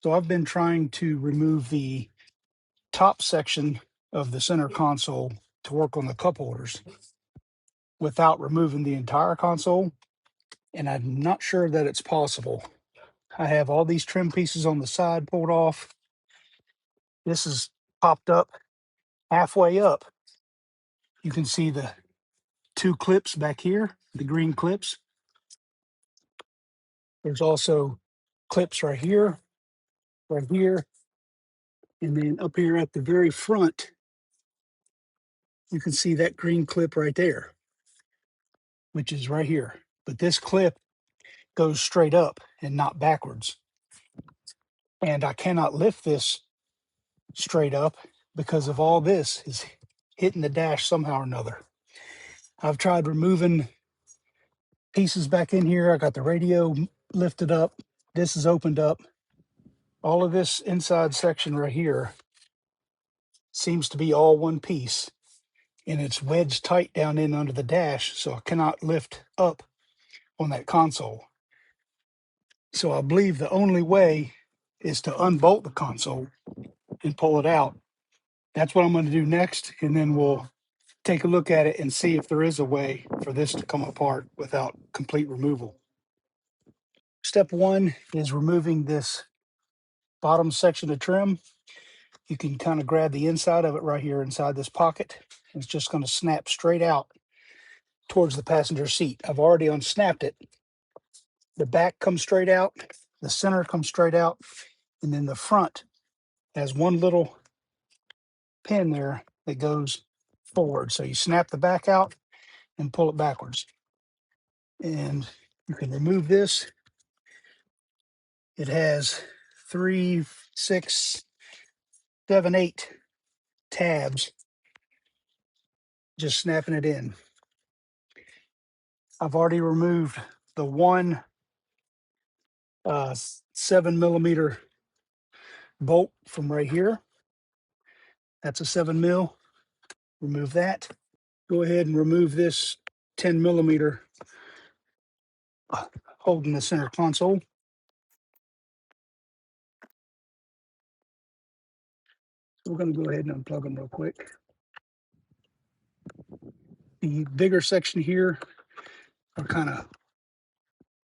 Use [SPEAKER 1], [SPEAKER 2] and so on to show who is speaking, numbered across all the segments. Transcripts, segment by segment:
[SPEAKER 1] So I've been trying to remove the top section of the center console to work on the cup holders without removing the entire console, and I'm not sure that it's possible. I have all these trim pieces on the side pulled off. This is popped up halfway up. You can see the two clips back here, the green clips. There's also clips right here, and then up here at the very front, you can see that green clip right there, which is right here. But this clip goes straight up and not backwards. And I cannot lift this straight up because of all this is hitting the dash somehow or another. I've tried removing pieces back in here. I got the radio lifted up. This is opened up. All of this inside section right here seems to be all one piece, and it's wedged tight down in under the dash, so I cannot lift up on that console. So I believe the only way is to unbolt the console and pull it out. That's what I'm going to do next, and then we'll take a look at it and see if there is a way for this to come apart without complete removal. Step one is removing this bottom section of trim. You can kind of grab the inside of it right here inside this pocket. It's just going to snap straight out towards the passenger seat. I've already unsnapped it. The back comes straight out, the center comes straight out, and then the front has one little pin there that goes forward. So you snap the back out and pull it backwards. And you can remove this. It has 3, 6, 7, 8 tabs, just snapping it in. I've already removed the one 7mm bolt from right here. That's a 7mm. Remove that. Go ahead and remove this 10mm holding the center console. So we're going to go ahead and unplug them real quick. The bigger section here are kind of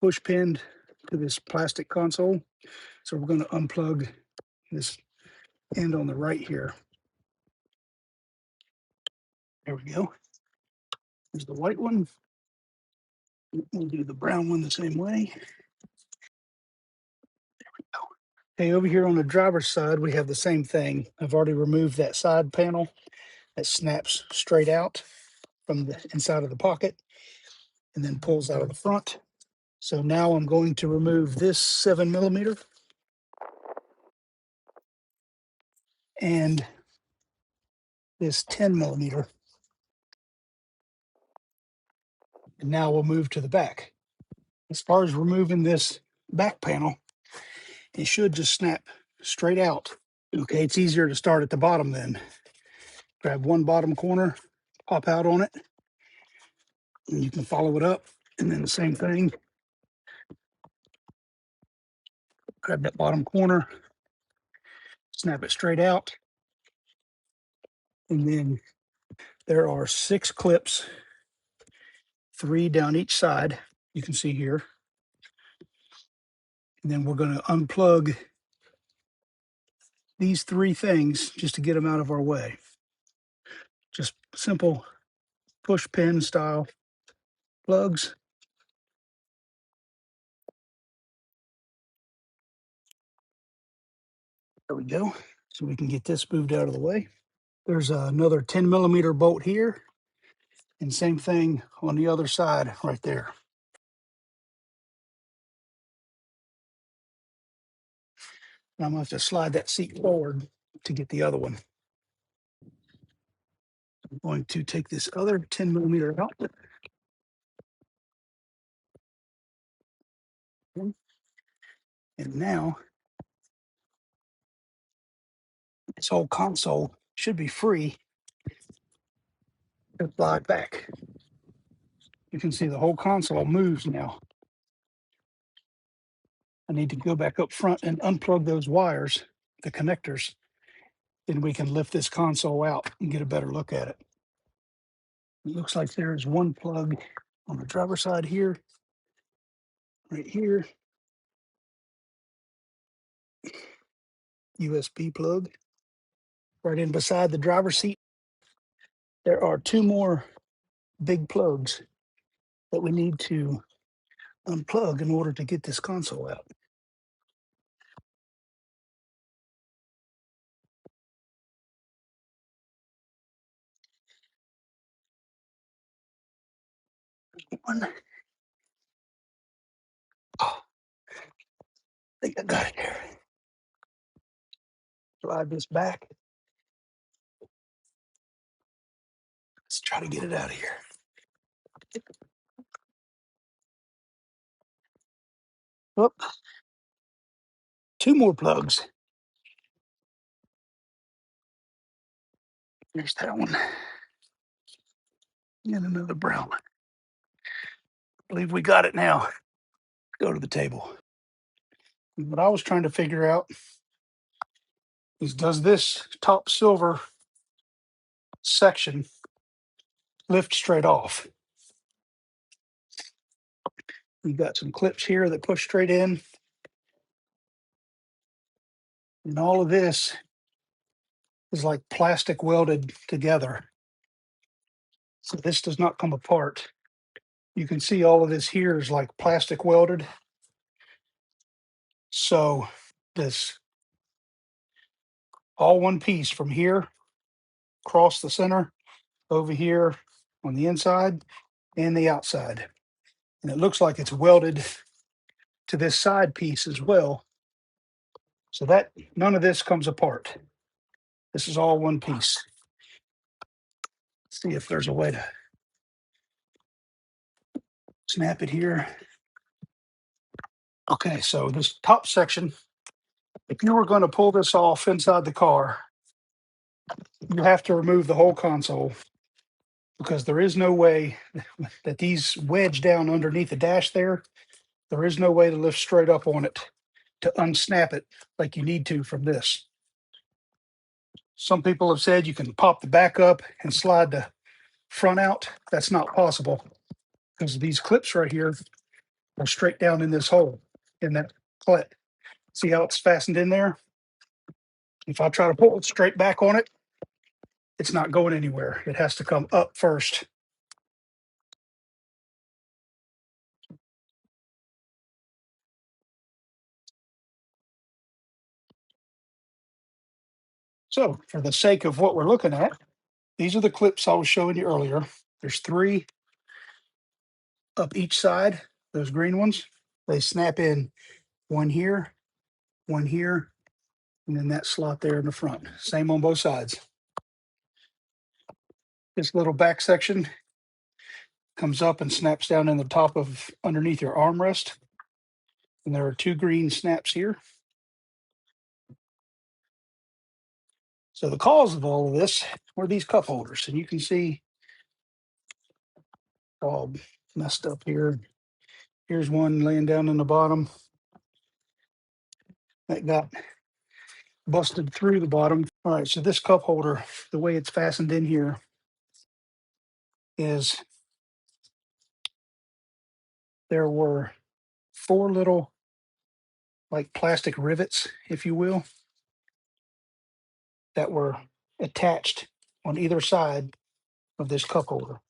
[SPEAKER 1] push pinned to this plastic console. So we're going to unplug this end on the right here. There we go. There's the white one. We'll do the brown one the same way. Okay, over here on the driver's side, we have the same thing. I've already removed that side panel that snaps straight out from the inside of the pocket and then pulls out of the front. So now I'm going to remove this 7mm and this 10mm. And now we'll move to the back. As far as removing this back panel, it should just snap straight out. Okay, it's easier to start at the bottom then. Grab one bottom corner, pop out on it, and you can follow it up. And then the same thing, grab that bottom corner, snap it straight out. And then there are 6 clips, 3 down each side, you can see here. And then we're going to unplug these 3 things just to get them out of our way. Just simple push pin style plugs. There we go. So we can get this moved out of the way. There's another 10mm bolt here, and same thing on the other side right there. I'm going to have to slide that seat forward to get the other one. I'm going to take this other 10mm out. And now this whole console should be free to slide back. You can see the whole console moves now. I need to go back up front and unplug those wires, the connectors. Then we can lift this console out and get a better look at it. It looks like there's one plug on the driver's side here, right here, USB plug. Right in beside the driver's seat, there are two more big plugs that we need to unplug in order to get this console out. One, oh, I think I got it there. Slide this back. Let's try to get it out of here. Oh, two more plugs. There's that one. And another brown one. I believe we got it now. Go to the table. What I was trying to figure out is, does this top silver section lift straight off? We've got some clips here that push straight in. And all of this is like plastic welded together. So this does not come apart. You can see all of this here is like plastic welded. So this all one piece from here across the center, over here on the inside and the outside. And it looks like it's welded to this side piece as well. So that none of this comes apart. This is all one piece. Let's see if there's a way to snap it here. Okay, so this top section, if you were going to pull this off inside the car, you have to remove the whole console, because there is no way that these wedge down underneath the dash there. There is no way to lift straight up on it to unsnap it like you need to from this. Some people have said you can pop the back up and slide the front out. That's not possible, because these clips right here are straight down in this hole in that clip. See how it's fastened in there? If I try to pull it straight back on it, it's not going anywhere. It has to come up first. So for the sake of what we're looking at, these are the clips I was showing you earlier. There's three up each side, those green ones. They snap in, one here, and then that slot there in the front. Same on both sides. This little back section comes up and snaps down in the top of underneath your armrest. And there are two green snaps here. So the cause of all of this were these cup holders. And you can see all messed up here. Here's one laying down in the bottom that got busted through the bottom. All right, so this cup holder, the way it's fastened in here is there were four little like plastic rivets, if you will, that were attached on either side of this cup holder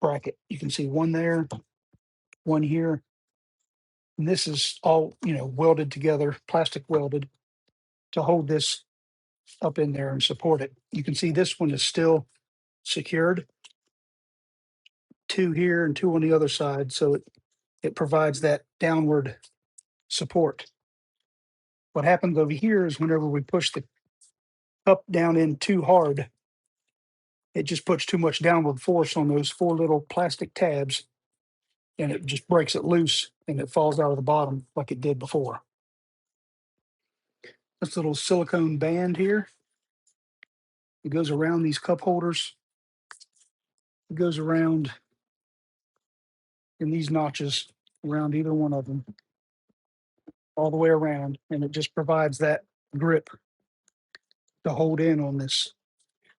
[SPEAKER 1] bracket. You can see one there, one here. And this is all, welded together, plastic welded to hold this up in there and support it. You can see this one is still secured, two here and two on the other side. So it provides that downward support. What happens over here is whenever we push the cup down in too hard, it just puts too much downward force on those four little plastic tabs, and it just breaks it loose and it falls out of the bottom like it did before. This little silicone band here, it goes around these cup holders. It goes around in these notches around either one of them. all the way around, and it just provides that grip to hold in on this.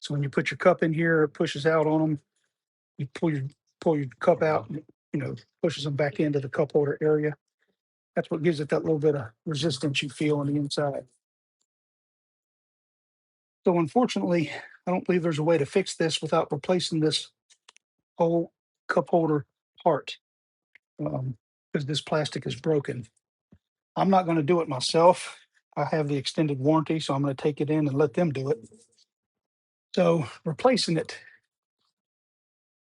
[SPEAKER 1] So when you put your cup in here, it pushes out on them. You pull your cup out, and, pushes them back into the cup holder area. That's what gives it that little bit of resistance you feel on the inside. So unfortunately, I don't believe there's a way to fix this without replacing this whole cup holder part, because this plastic is broken. I'm not going to do it myself. I have the extended warranty, so I'm going to take it in and let them do it. So replacing it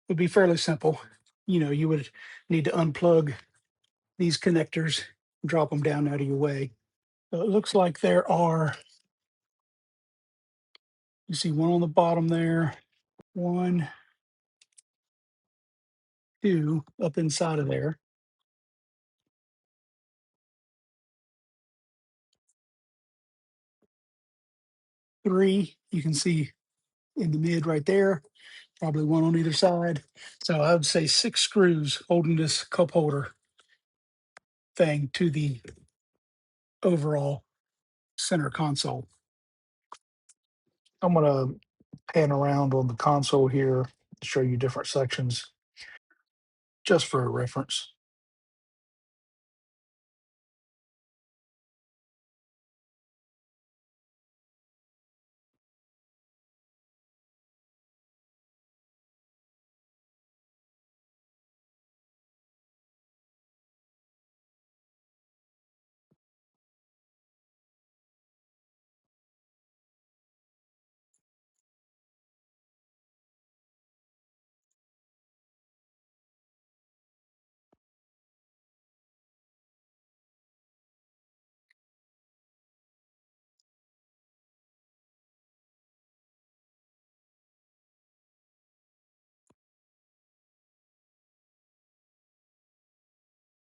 [SPEAKER 1] would be fairly simple. You would need to unplug these connectors, drop them down out of your way. So it looks like there are, you see one on the bottom there, one, two up inside of there, three, you can see in the mid right there, probably one on either side. So I would say six screws holding this cup holder thing to the overall center console. I'm going to pan around on the console here to show you different sections just for a reference.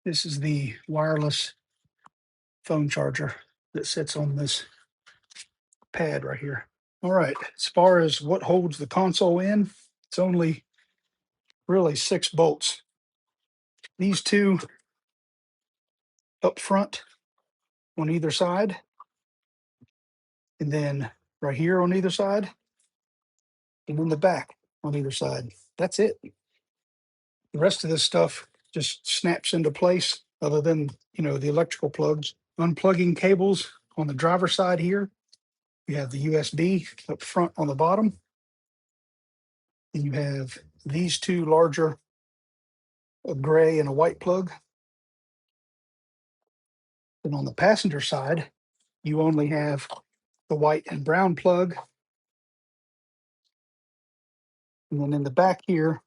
[SPEAKER 1] This is the wireless phone charger that sits on this pad right here. All right, as far as what holds the console in, it's only really six bolts. These two up front on either side, and then right here on either side, and in the back on either side. That's it. The rest of this stuff just snaps into place, other than, the electrical plugs. Unplugging cables on the driver's side here. You have the USB up front on the bottom, and you have these two larger, a gray and a white plug. And on the passenger side, you only have the white and brown plug. And then in the back here,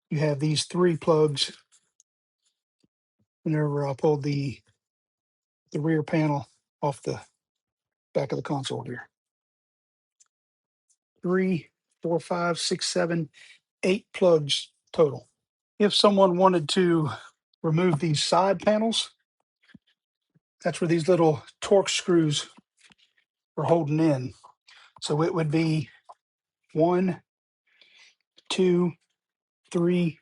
[SPEAKER 1] you have these three plugs. Whenever I pull the rear panel off the back of the console here. Three, four, five, six, seven, eight plugs total. If someone wanted to remove these side panels, that's where these little Torx screws are holding in. So it would be one, two, three,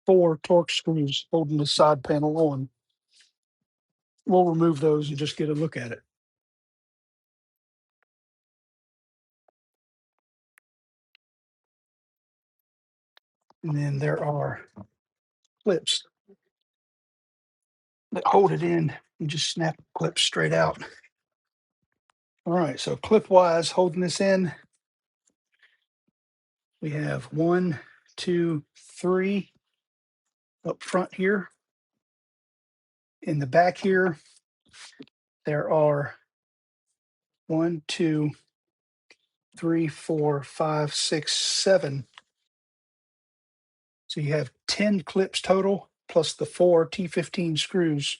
[SPEAKER 1] four Torx screws holding the side panel on. We'll remove those and just get a look at it. And then there are clips that hold it in. You just snap the clips straight out. All right, so clip wise, holding this in, we have one, two, three up front here. In the back here, there are one, two, three, four, five, six, seven. So you have 10 clips total, plus the four T15 screws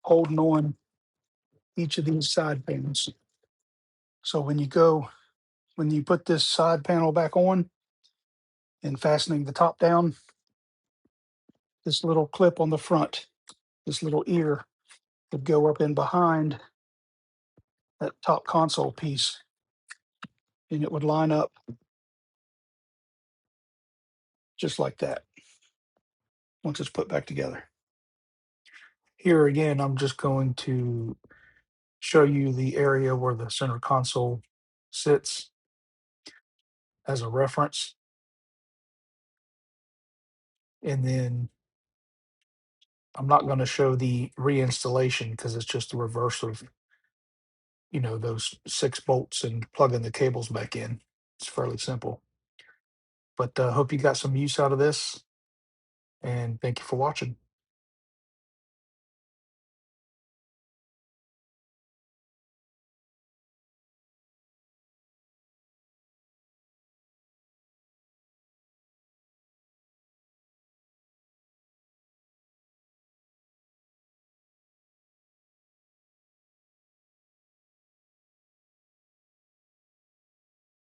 [SPEAKER 1] holding on each of these side panels. So when you put this side panel back on and fastening the top down, this little clip on the front, this little ear would go up in behind that top console piece, and it would line up just like that once it's put back together. Here again, I'm just going to show you the area where the center console sits as a reference. And then I'm not going to show the reinstallation because it's just the reverse of, those 6 bolts and plugging the cables back in. It's fairly simple. But hope you got some use out of this, and thank you for watching.